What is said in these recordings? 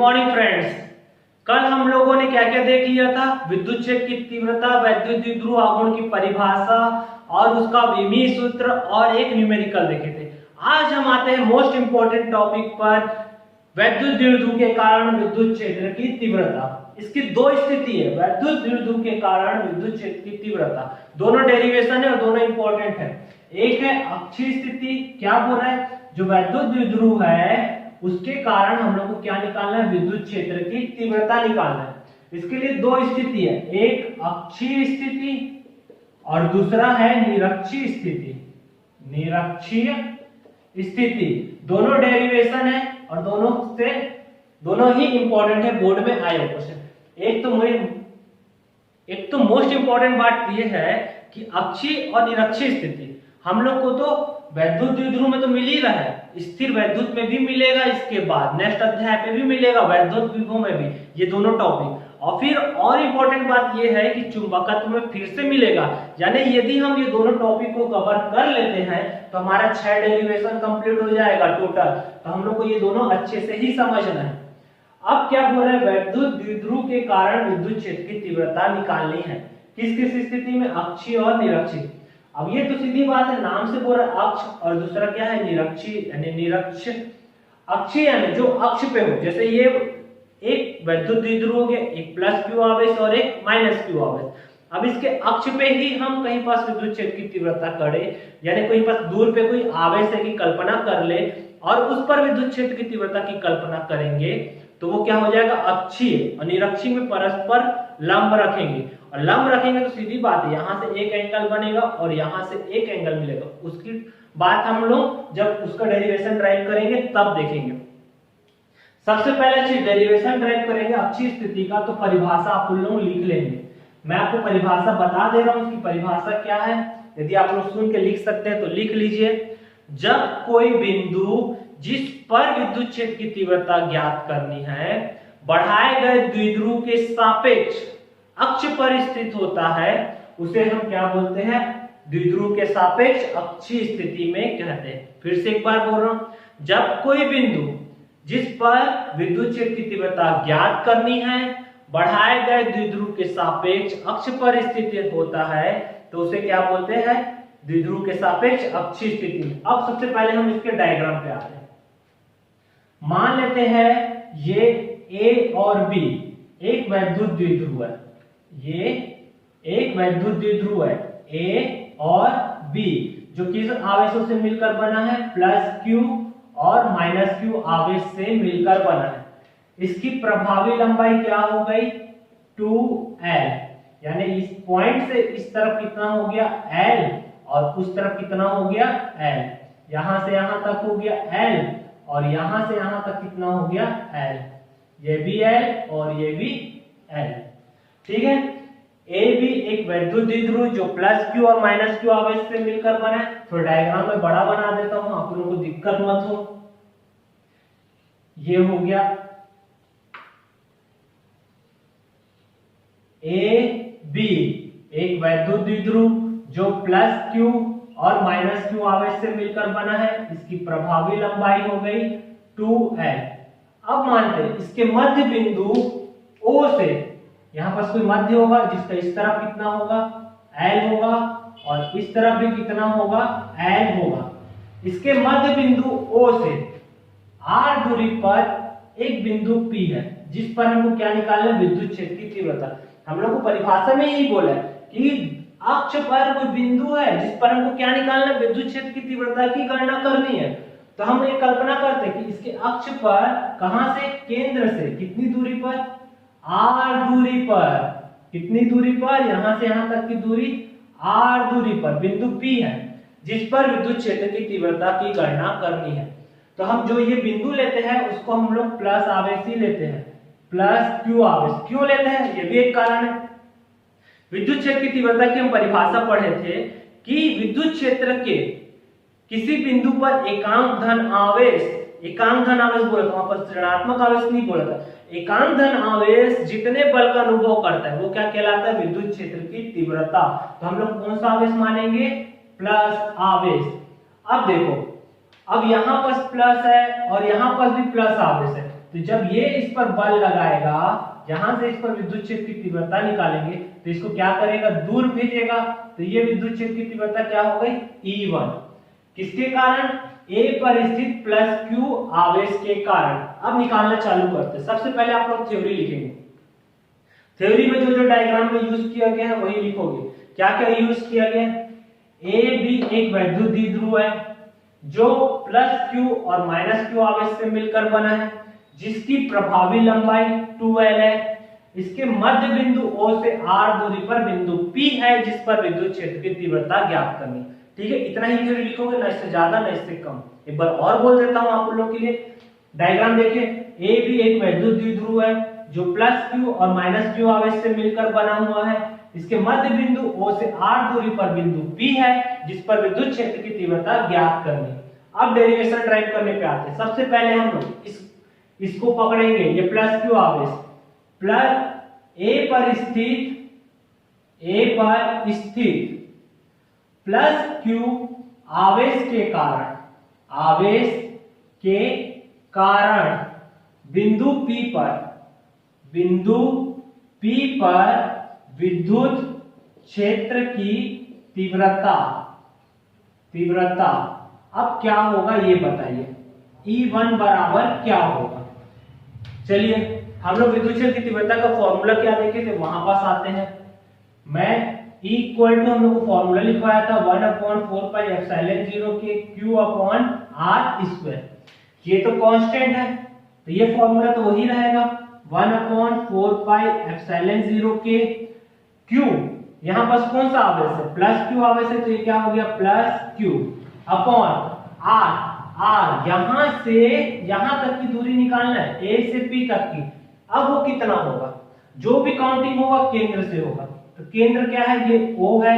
Morning friends. कल हम लोगों ने क्या क्या देख लिया था? विद्युत क्षेत्र की तीव्रता, वैद्युत द्विध्रुव आघूर्ण की परिभाषा और उसका विमीय सूत्र और एक न्यूमेरिकल देखे थे। आज हम आते हैं मोस्ट इंपोर्टेंट टॉपिक पर, वैद्युत द्विध्रुव के कारण विद्युत क्षेत्र की तीव्रता। इसकी दो स्थिति है, वैद्युत द्विध्रुव के कारण विद्युत क्षेत्र की तीव्रता। दोनों डेरिवेशन है और दोनों इंपॉर्टेंट है। एक है अक्षीय स्थिति, क्या बोल रहा है? जो वैद्युत द्विध्रुव है उसके कारण हम लोग को क्या निकालना है? विद्युत क्षेत्र की तीव्रता निकालना है। इसके लिए दो स्थिति है, एक अक्षीय स्थिति और दूसरा है निरक्षीय स्थिति। निरक्षीय स्थिति दोनों डेरिवेशन है और दोनों ही इंपॉर्टेंट है, बोर्ड में आए क्वेश्चन। एक तो मोस्ट इंपॉर्टेंट बात यह है कि अक्षीय और निरक्षीय स्थिति हम लोग को तो वैद्युत द्विध्रुव में तो मिल ही रहा है, स्थिर वैद्युत में भी मिलेगा, इसके बाद नेक्स्ट अध्याय पे भी मिलेगा, वैद्युत विभव में भी, ये दोनों टॉपिक। और फिर और इंपॉर्टेंट बात ये है कि चुंबकत्व में फिर से मिलेगा। यानी यदि हम ये दोनों टॉपिक को कवर कर लेते हैं तो हमारा 6 डेरिवेशन कंप्लीट हो जाएगा टोटल। तो हम लोग को ये दोनों अच्छे से ही समझना है। अब क्या बोल रहे हैं? वैद्युत द्विध्रुव के कारण विद्युत क्षेत्र की तीव्रता निकालनी है। किस किस स्थिति में? अक्षीय और निरक्षीय। अब ये तो सीधी बात है, नाम से बोल रहा है अक्ष और दूसरा क्या है? निरक्षीय यानी निरक्ष। अक्षीय यानी जो अक्ष पे हो, जैसे ये एक वैद्युत द्विध्रुव हो गया, एक प्लस क्यू आवेश और एक माइनस क्यू आवेश। अब इसके अक्ष पे ही हम कहीं पास विद्युत क्षेत्र की तीव्रता करें, यानी कहीं पास दूर पे कोई आवेश है की कल्पना कर ले और उस पर विद्युत क्षेत्र की तीव्रता की कल्पना करेंगे तो वो क्या हो जाएगा? अक्षीय। और निरक्षीय में परस्पर लंब रखेंगे, और लंब रखेंगे तो सीधी बात है, यहां से एक एंगल बनेगा और यहां से एक एंगल मिलेगा। उसकी बात हम लोग जब उसका डेरिवेशन ड्राइव करेंगे तब देखेंगे। सबसे पहले चीज डेरिवेशन ड्राइव करेंगे अक्षीय स्थिति का, तो परिभाषा आप लोग लिख लेंगे। मैं आपको परिभाषा बता दे रहा हूं, उसकी परिभाषा क्या है। यदि आप लोग सुन के लिख सकते हैं तो लिख लीजिए। जब कोई बिंदु जिस पर विद्युत क्षेत्र की तीव्रता ज्ञात करनी है बढ़ाए गए द्विध्रुव के सापेक्ष अक्ष पर स्थित होता है, उसे हम क्या बोलते हैं? द्विध्रुव के सापेक्ष अक्षीय स्थिति में कहते हैं। फिर से एक बार बोल रहा हूं, जब कोई बिंदु जिस पर विद्युत क्षेत्र की तीव्रता ज्ञात करनी है बढ़ाए गए द्विध्रुव के सापेक्ष अक्ष पर स्थित होता है तो उसे क्या बोलते हैं? द्विध्रुव के सापेक्ष अक्षीय स्थिति। अब सबसे पहले हम इसके डायग्राम पे आते हैं। मान लेते हैं ये ए और बी एक वैद्युत द्विध्रुव है, ये एक वैद्युत द्विध्रुव है ए और बी, जो किस आवेशों से मिलकर बना है? प्लस क्यू और माइनस क्यू आवेश से मिलकर बना है। इसकी प्रभावी लंबाई क्या हो गई? 2l, यानी इस पॉइंट से इस तरफ कितना हो गया? l, और उस तरफ कितना हो गया? l। यहां से यहां तक हो गया l और यहां से यहां तक कितना हो गया? l। ये भी l और ये भी l, ठीक है। ए भी एक वैद्युत द्विध्रुव जो प्लस क्यू और माइनस क्यू आवेश से मिलकर बना है। तो डायग्राम में बड़ा बना देता हूं, आप लोगों को दिक्कत मत हो। ये हो गया ए बी एक वैद्युत द्विध्रुव जो प्लस क्यू और माइनस क्यू आवेश से मिलकर बना है। इसकी प्रभावी लंबाई हो गई 2l। अब मानते हैं इसके मध्य बिंदु O से, यहां पर कोई मध्य होगा जिसका इस तरफ कितना होगा? l होगा और इस तरफ भी कितना होगा? l होगा। इसके मध्य बिंदु O से r दूरी पर एक बिंदु P है जिस पर हमको क्या निकालना है? विद्युत क्षेत्र की तीव्रता। हम लोग को परिभाषा में यही बोला है कि अक्ष पर कोई बिंदु है जिस पर हमको क्या निकालना है? विद्युत क्षेत्र की तीव्रता की गणना करनी है। तो हम एक कल्पना करते हैं कि इसके अक्ष पर कहां से? केंद्र से कितनी दूरी पर? r दूरी पर। कितनी दूरी पर? यहां से यहां तक की दूरी r दूरी पर बिंदु P है जिस पर विद्युत क्षेत्र की तीव्रता की गणना करनी है। तो हम जो ये बिंदु लेते हैं उसको हम लोग प्लस आवेश ही लेते हैं, प्लस क्यू आवेश। क्यों लेते हैं? ये भी एक कारण है। विद्युत क्षेत्र की तीव्रता की हम परिभाषा पढ़े थे कि विद्युत क्षेत्र के किसी बिंदु पर एकांक धन आवेश बोला था, वहां पर ऋणात्मक आवेश नहीं बोला था। एकांक धन आवेश जितने बल का अनुभव करता है वो क्या कहलाता है? विद्युत क्षेत्र की तीव्रता। तो हम लोग कौन सा आवेश मानेंगे? प्लस आवेश। अब देखो, अब यहां पर प्लस है और यहां पर भी प्लस आवेश है, तो जब ये इस पर बल लगाएगा, यहां से इस पर विद्युत क्षेत्र की तीव्रता निकालेंगे तो इसको क्या करेगा, दूर भेजेगा। तो ये विद्युत क्षेत्र की तीव्रता क्या हो गई, E1। किसके कारण, A पर स्थित प्लस Q आवेश के कारण। अब निकालना चालू करते हैं। सबसे पहले आप लोग थ्योरी लिखेंगे। थ्योरी में जो जो डायग्राम में यूज किया गया है वही लिखोगे। क्या क्या यूज किया गया, ए बी एक वैद्युत द्विध्रुव है जो प्लस Q और माइनस Q आवेश से मिलकर बना है, जिसकी प्रभावी लंबाई 2L है। इसके मध्य बिंदु O से R दूरी पर बिंदु P है जिस पर विद्युत क्षेत्र की तीव्रता ज्ञात करनी है। ठीक है, इतना ही थ्योरी लिखोगे, ना इससे ज्यादा ना इससे कम। एक बार और बोल देता हूं आप लोगों के लिए। डायग्राम देखिए, ए भी एक वैद्युत द्विध्रुव है जो प्लस Q और माइनस Q आवेश से मिलकर बना हुआ है। इसके मध्य बिंदु O से R दूरी पर बिंदु P है जिस पर विद्युत क्षेत्र की तीव्रता ज्ञात करनी है। अब डेरिवेशन ड्राइव करने पे आते हैं। सबसे पहले हम लोग इसको पकड़ेंगे, ये प्लस Q आवेश प्लस A पर स्थित प्लस Q आवेश के कारण बिंदु P पर विद्युत क्षेत्र की तीव्रता। अब क्या होगा ये बताइए, E1 बराबर क्या होगा। चलिए हम लोग विद्युत क्षेत्र की तीव्रता का फॉर्मूला क्या देखे थे, वहां पास आते हैं। मैं E इक्वल टू हम लोग को फॉर्मूला लिखवाया था 1/4πε0 के Q/r²। ये तो कांस्टेंट है तो ये फॉर्मूला तो वही रहेगा 1/4πε0 के Q। यहां पास कौन सा आवेश है, प्लस Q आवेश है, तो ये क्या हो गया प्लस Q अपॉन R। यहां से यहां तक की दूरी निकालना है, A से P तक की। अब वो कितना होगा, जो भी काउंटिंग होगा केंद्र से होगा। तो केंद्र क्या है, ये O है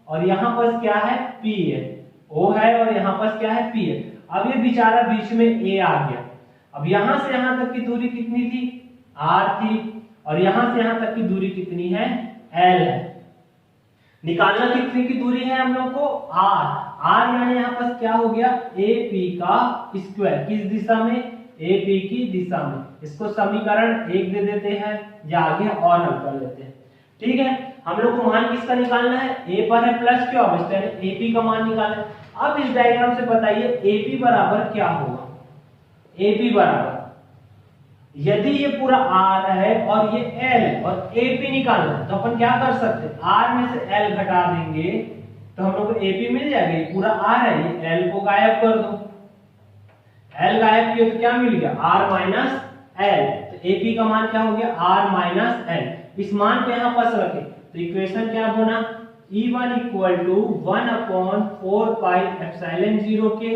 और यहां पर क्या है P है। O है और यहां पर क्या है P है। अब ये बेचारा बीच में A आ गया। अब यहां से यहां तक की दूरी कितनी थी, R थी, और यहां से यहां तक की दूरी कितनी है, L है। निकालना कितनी की दूरी है हम लोग को, R यानी यहाँ पर क्या हो गया AP का स्क्वायर। किस दिशा में, AP की दिशा में। इसको समीकरण 1 दे देते हैं या आगे और हल कर लेते हैं। ठीक है, हम लोग को मान किसका निकालना है, A पर है प्लस Q आवेश, यानी AP का मान निकालना है। अब इस डायग्राम से बताइए AP बराबर क्या होगा। AP बराबर, यदि ये पूरा R है और ये L और AP निकालना है तो अपन क्या कर सकते हैं, R में से L घटा देंगे तो हम लोग को AP मिल जाएगा। ये पूरा R है, ये L को गायब कर दो। L गायब किया तो क्या मिल गया, R माइनस L। तो AP का मान क्या हो गया, R माइनस L। इस मान को यहाँ पास रखें तो इक्वेशन क्या बना, E1 इक्वल टू 1/4πε0 के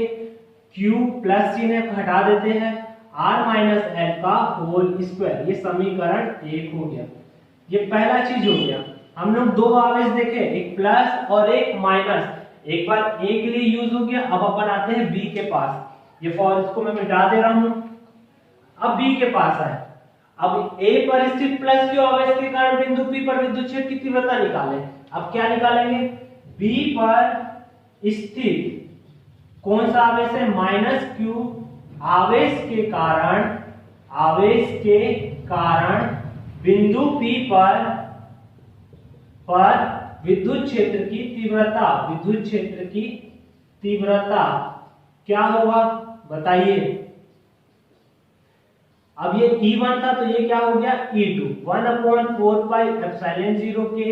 Q प्लस चिन्ह हटा देते हैं R माइनस L का होल स्क्वायर। ये समीकरण 1 हो गया। ये पहला चीज हो गया। हम लोग दो आवेश देखे, एक प्लस और एक माइनस। एक बार A के लिए यूज हो गया। अब अपन आते हैं B के पास। ये फॉर इसको मैं मिटा दे रहा हूं। अब B के पास आए। अब A पर स्थित प्लस Q आवेश के कारण बिंदु P पर विद्युत क्षेत्र की तीव्रता निकालें। अब क्या निकालेंगे, B पर स्थित कौन सा आवेश है, माइनस Q आवेश के कारण बिंदु P पर विद्युत क्षेत्र की तीव्रता क्या होगा बताइए। अब ये E1 था तो ये क्या हो गया E2। 1/4πε0 के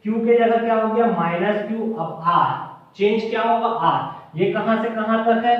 Q के जगह क्या हो गया माइनस Q। अब R चेंज क्या होगा, R ये कहां से कहां तक है,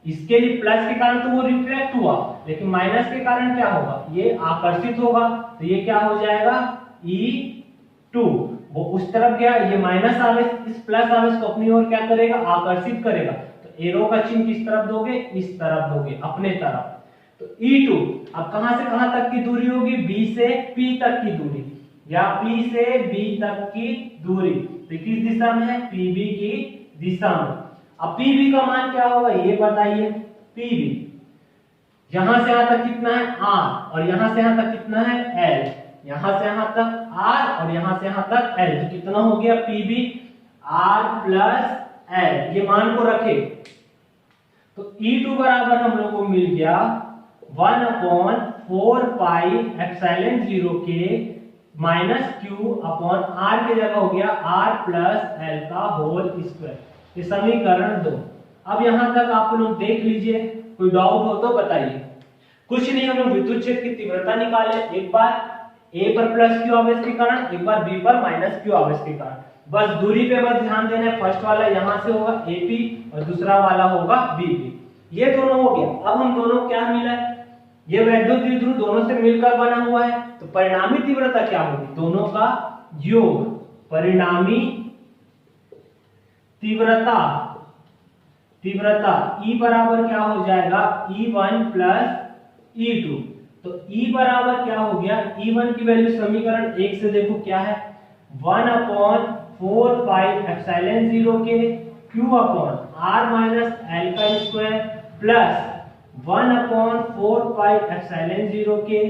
इसके लिए प्लस के कारण तो वो रिफ्लेक्ट हुआ, लेकिन माइनस के कारण क्या होगा, ये आकर्षित होगा। तो ये क्या हो जाएगा E2। वो उस तरफ गया, ये माइनस आवेश इस प्लस आवेश को अपनी ओर क्या करेगा, आकर्षित करेगा। तो एरो का चिन्ह किस तरफ दोगे, इस तरफ दोगे, अपने तरफ। तो E2 अब कहां से कहां तक की दूरी होगी, B से P तक की दूरी या P से B तक की दूरी। तो किस दिशा में है, PB की दिशा में। अब PB का मान क्या होगा ये बताइए। PB यहां से यहां तक कितना है R और यहां से यहां तक कितना है L। यहां से यहां तक R और यहां से यहां तक L। तो कितना हो गया PB R प्लस L। ये मान को रखे तो E2 बराबर हम लोग को मिल गया 1 अपॉन 4 पाई एप्सिलॉन 0 के माइनस क्यू अपॉन आर की जगह हो गया आर प्लस एल का होल स्क्वायर। ये समीकरण 2। अब यहां तक आप लोग देख लीजिए, कोई डाउट हो तो बताइए। कुछ नहीं, हम लोग विद्युत क्षेत्र की तीव्रता निकाले, एक बार ए पर प्लस क्यू आवेश के कारण, एक बार बी पर माइनस क्यू आवेश के कारण। बस दूरी पे बस ध्यान देना है, फर्स्ट वाला यहां से होगा एपी और दूसरा वाला होगा बीपी। ये दोनों हो गया। अब हम दोनों क्या मिला है, ये वैद्युत द्विध्रुव दोनों से मिलकर बना हुआ है, तो परिणामी तीव्रता क्या होगी, दोनों का योग। परिणामी तीव्रता E बराबर क्या हो जाएगा, E1 प्लस E2। तो E बराबर क्या हो गया, E1 की वैल्यू समीकरण 1 से देखो क्या है, 1 अपॉन 4 पाई एप्सिलॉन 0 के Q upon R minus L का square plus 1 upon 4 pi epsilon 0 के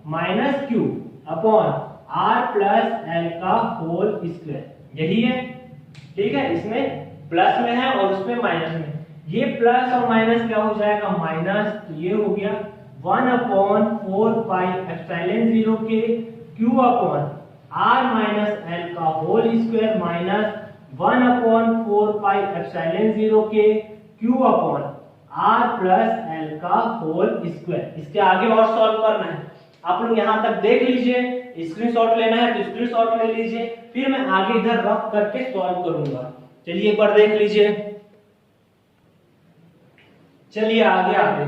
minus Q upon R plus L का होल स्क्वायर। यही है, ठीक है। इसमें प्लस में है और उसमें माइनस में। ये प्लस और माइनस क्या हो जाएगा, माइनस। तो ये हो गया 1 अपॉन 4 पाई एप्सिलॉन 0 के Q upon R minus L का whole square minus 1 upon 4 pi epsilon 0 के Q upon R plus L का होल स्क्वायर। इसके आगे और सॉल्व करना है, आप लोग यहां तक देख लीजिए। स्क्रीनशॉट लेना है तो स्क्रीनशॉट ले लीजिए, फिर मैं आगे इधर रफ करके सॉल्व करूंगा। चलिए एक बार देख लीजिए। चलिए आगे आगे।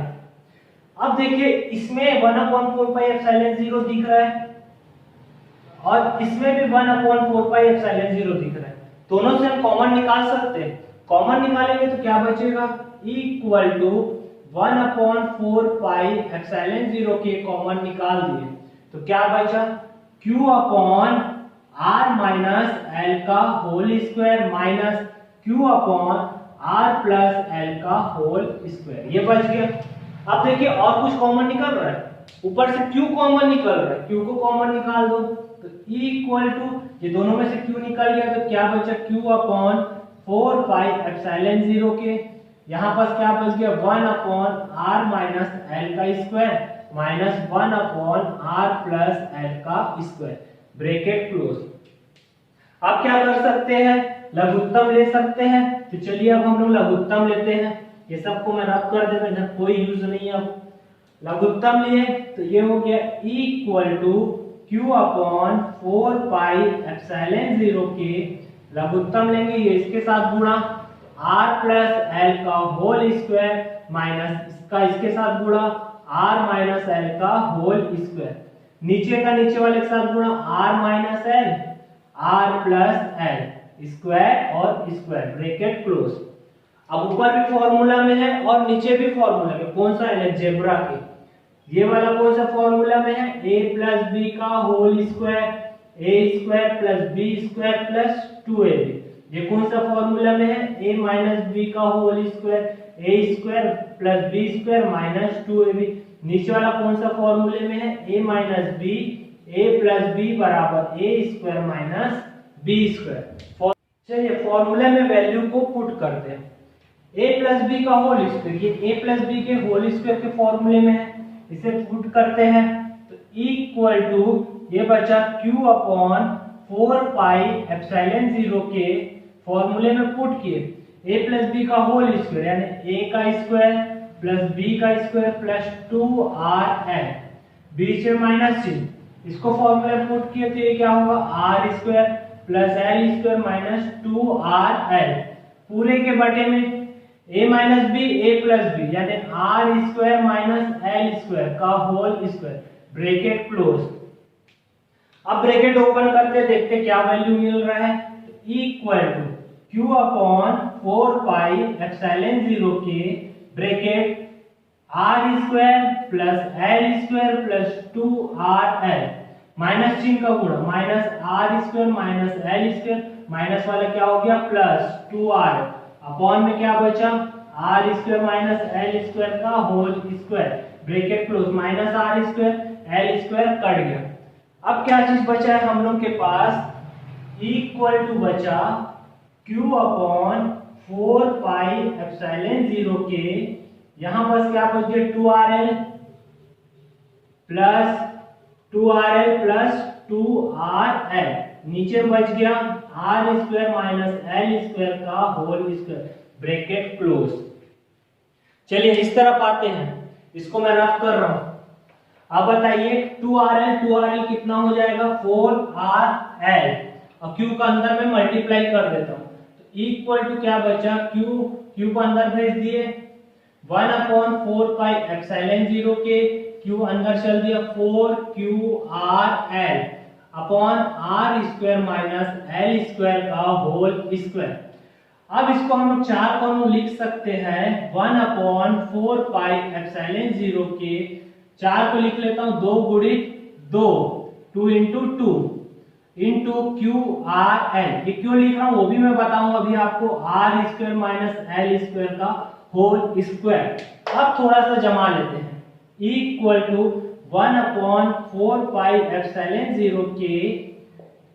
अब देखिए, इसमें 1/4 पाई एप्सिलॉन 0 दिख रहा है और इसमें भी 1/4 पाई एप्सिलॉन 0 दिख रहा है। दोनों से हम कॉमन निकाल सकते हैं। कॉमन निकालेंगे तो क्या बचेगा, इक्वल टू 1/4 पाई एप्सिलॉन 0 के कॉमन निकाल दिए तो क्या बचा, Q upon R minus L का whole square minus Q upon R plus L का होल स्क्वायर। ये बच गया। अब देखिए और कुछ कॉमन निकल रहा है, ऊपर से Q कॉमन निकल रहा है, Q को कॉमन निकाल दो तो E इक्वल टू, ये दोनों में से Q निकल गया तो क्या बचा, Q अपॉन 4 पाई एप्सिलॉन 0 के, यहाँ पर क्या बच गया 1 अपॉन R माइनस L का square minus 1 upon R plus L का स्क्वायर, ब्रैकेट क्लोज। आप क्या कर सकते हैं, लघुत्तम ले सकते हैं। तो चलिए अब हम लोग लघुत्तम लेते हैं। ये सबको मैं रब कर देता हूं, कोई यूज नहीं है। अब लघुत्तम लिए तो ये हो गया equal to Q upon 4 pi epsilon 0 के, लघुत्तम लेंगे ये इसके साथ गुणा R प्लस L का होल स्क्वायर माइनस इसका इसके साथ गुणा R माइनस L का होल स्क्वायर, नीचे का नीचे वाले के साथ गुणा R minus L R plus L square और स्क्वायर, ब्रैकेट क्लोज। अब ऊपर भी फॉर्मूला में है और नीचे भी फॉर्मूला में, कौन सा है, अलजेब्रा के। ये वाला कौन सा फॉर्मूला में है, a प्लस बी का whole square, a square plus B square plus 2ab। ये कौन सा फॉर्मूला में है, a माइनस बी का whole square, a square plus B square minus 2ab। नीचे वाला कौन सा फॉर्मूले में है, a minus B, a plus B बराबर a square minus B square. चलिए फॉर्मूले में वैल्यू को पुट करते हैं। a प्लस बी का होल स्क्वायर, ये a प्लस बी के होल स्क्वायर के फॉर्मूले में है, इसे पुट करते हैं तो इक्वल टू ये बचा Q अपॉन 4 पाई एप्सिलॉन 0 के फॉर्मूले में पुट किए a प्लस बी का होल स्क्वायर यानी a का स्क्वायर प्लस b का स्क्वायर प्लस 2rl, बीच में माइनस चिन्ह, इसको फॉर्मूले में पुट किए तो ये क्या होगा r square plus l square minus 2rl, पूरे के बटे में a minus B a plus B यानी r square minus l square का होल स्क्वायर, ब्रैकेट क्लोज। अब ब्रैकेट ओपन करते देखते क्या वैल्यू मिल रहा है, equal to Q upon 4 pi epsilon 0 के bracket r square plus l square plus 2rl, minus चिन्ह का गुणा minus r square minus l square, minus वाला क्या हो गया प्लस 2r, अपॉन में क्या बचा r square minus l square का whole square, bracket close, minus r square l square cut गया। अब क्या चीज बचा है हम लोग के पास, इक्वल टू बचा Q अपॉन 4 पाई एप्सिलॉन 0 के, यहां बस क्या बच गया 2rl plus 2RL plus 2RL, नीचे बच गया R square minus L square का होल स्क्वायर, ब्रैकेट क्लोज। चलिए इस तरफ आते हैं, इसको मैं रफ कर रहा हूं। अब बताइए 2RL कितना हो जाएगा 4RL, और Q का अंदर में मल्टीप्लाई कर देता हूं, तो इक्वल टू क्या बचा Q को अंदर भेज दिए 1/4 पाई एप्सिलॉन 0 के, Q अंदर चल दिया 4QRL upon R square minus L square का होल स्क्वायर। अब इसको हम 4 को हम लिख सकते हैं 1/4 पाई एप्सिलॉन 0 के, 4 को लिख लेता हूं 2 गुणित 2, 2 इंटू 2 इंटू QRL। ये क्यों लिख रहा हूं वो भी मैं बताऊंगा अभी आपको, R square minus L square का होल स्क्वायर। अब थोड़ा सा जमा लेते हैं, इक्वल टू 1/4 पाई एप्सिलॉन 0 के,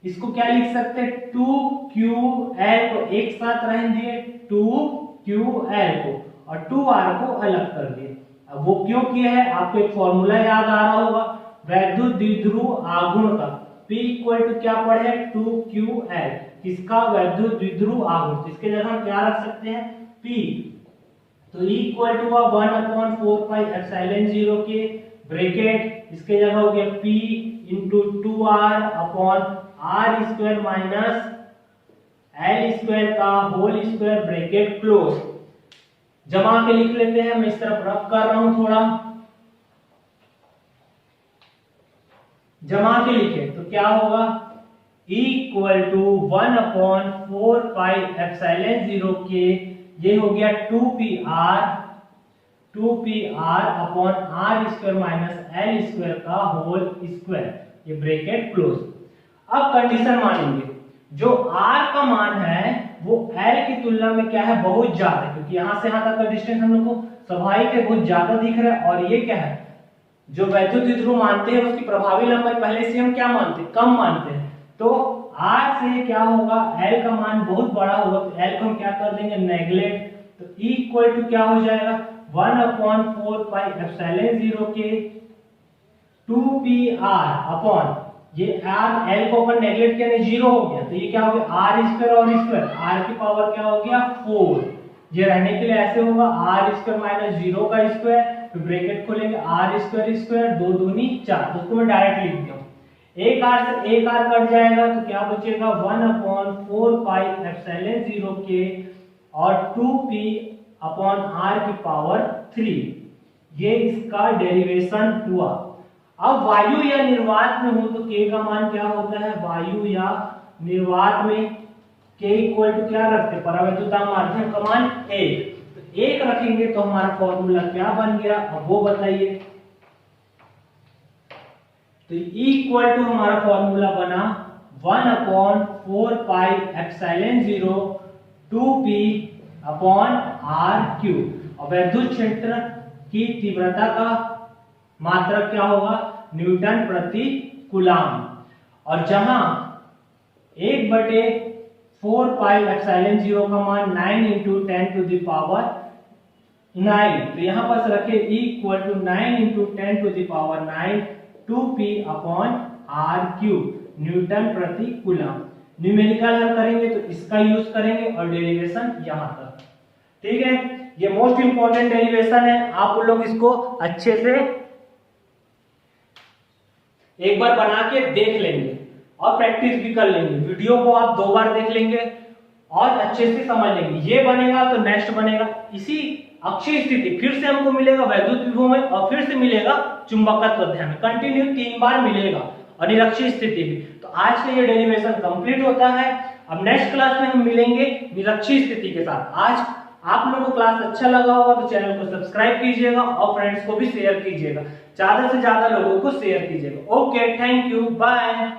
इसको क्या लिख सकते हैं 2QL को एक साथ रहने दिए, 2QL को, और 2R को अलग कर दिए। अब वो क्यों किया है, आपको एक फॉर्मूला याद आ रहा होगा वैद्युत द्विध्रुव आघूर्ण का, P इक्वल टू क्या पढ़े 2QL, किसका वैद्युत द्विध्रुव आघूर्ण, इसके जगह हम क्या रख सकते हैं P, तो इक्वल टू 1/4 पाई एप्सिलॉन 0 के, ब्रैकेट इसके जगह हो गया P into 2R upon R square minus L square का होल स्क्वायर, ब्रैकेट क्लोज। जमा के लिख लेते हैं, मैं इस तरफ रफ कर रहा हूं थोड़ा, जमा के लिखे तो क्या होगा इक्वल टू 1/4 पाई एप्सिलॉन 0 के, ये हो गया 2PR upon R square minus L square का होल स्क्वायर, ये ब्रैकेट क्लोज। अब कंडीशन मानेंगे, जो R का मान है वो L की तुलना में क्या है बहुत ज्यादा, क्योंकि यहां से यहां तक का डिस्टेंस हम लोग को स्वाभाविक है बहुत ज्यादा दिख रहा है, और ये क्या है जो वैद्युत द्विध्रुव मानते हैं उसकी प्रभावी लंबाई पहले से हम क्या मानते हैं कम मानते हैं, तो R से क्या होगा L का मान बहुत बड़ा होगा, तो L को हम क्या कर देंगे नेग्लेक्ट, तो इक्वल टू क्या हो जाएगा 1/4 पाई एप्सिलॉन 0 के 2PR अपॉन, ये R L को अपन नेगलेक्ट किया नहीं 0 हो गया, तो ये क्या हो गया R स्क्वायर और स्क्वायर, R की पावर क्या हो गया 4, ये रहने के लिए ऐसे होगा R स्क्वायर माइनस 0 का स्क्वायर, फिर ब्रैकेट खोलेंगे R स्क्वायर स्क्वायर 2 दूनी 4, उसको मैं डायरेक्ट लिख दिया, एक R से एक R कट जाएगा तो क्या बचेगा 1/4 पाई एप्सिलॉन 0 के और 2P अपॉन R की पावर 3, ये इसका डेरिवेशन हुआ। अब वायु या निर्वात में हो तो K का मान क्या होता है, वायु या निर्वात में K इक्वल टू क्या रखते हैं परावैद्युता माध्यम का मान 1, तो 1 रखेंगे तो हमारा फॉर्मूला क्या बन गया अब वो बताइए, तो इक्वल टू हमारा फॉर्मूला बना 1/4 पाई एप्सिलॉन 0 2P अपॉन R3, और विद्युत क्षेत्र की तीव्रता का मात्रक क्या होगा न्यूटन प्रति कूलम, और जहां 1/4 पाई एप्सिलॉन 0 का मान 9 × 10⁹, तो यहां पर रखे equal to 9 × 10⁹ 2P upon R3 newton प्रति कूलम। न्यूमेरिकल हल करेंगे तो इसका यूज करेंगे और डेरिवेशन यहां तक, ठीक है, ये मोस्ट इंपॉर्टेंट डेरिवेशन है, आप लोग इसको अच्छे से एक बार बना के देख लेंगे और प्रैक्टिस भी कर लेंगे, वीडियो को आप 2 बार देख लेंगे और अच्छे से समझ लेंगे, ये बनेगा तो नेक्स्ट बनेगा इसी अक्षीय स्थिति, फिर से हमको मिलेगा वैद्युत विभव में और फिर से मिलेगा चुंबकत्व अध्याय में, कंटिन्यू 3 बार मिलेगा, और निरक्षीय स्थिति भी। तो आज का ये डेरिवेशन कंप्लीट होता है, अब नेक्स्ट क्लास में हम मिलेंगे निरक्षीय स्थिति के साथ। आज आप लोगों को क्लास अच्छा लगा होगा तो चैनल को सब्सक्राइब कीजिएगा और फ्रेंड्स को भी शेयर कीजिएगा, ज्यादा से ज्यादा लोगों को शेयर कीजिएगा। Okay, thank you, bye.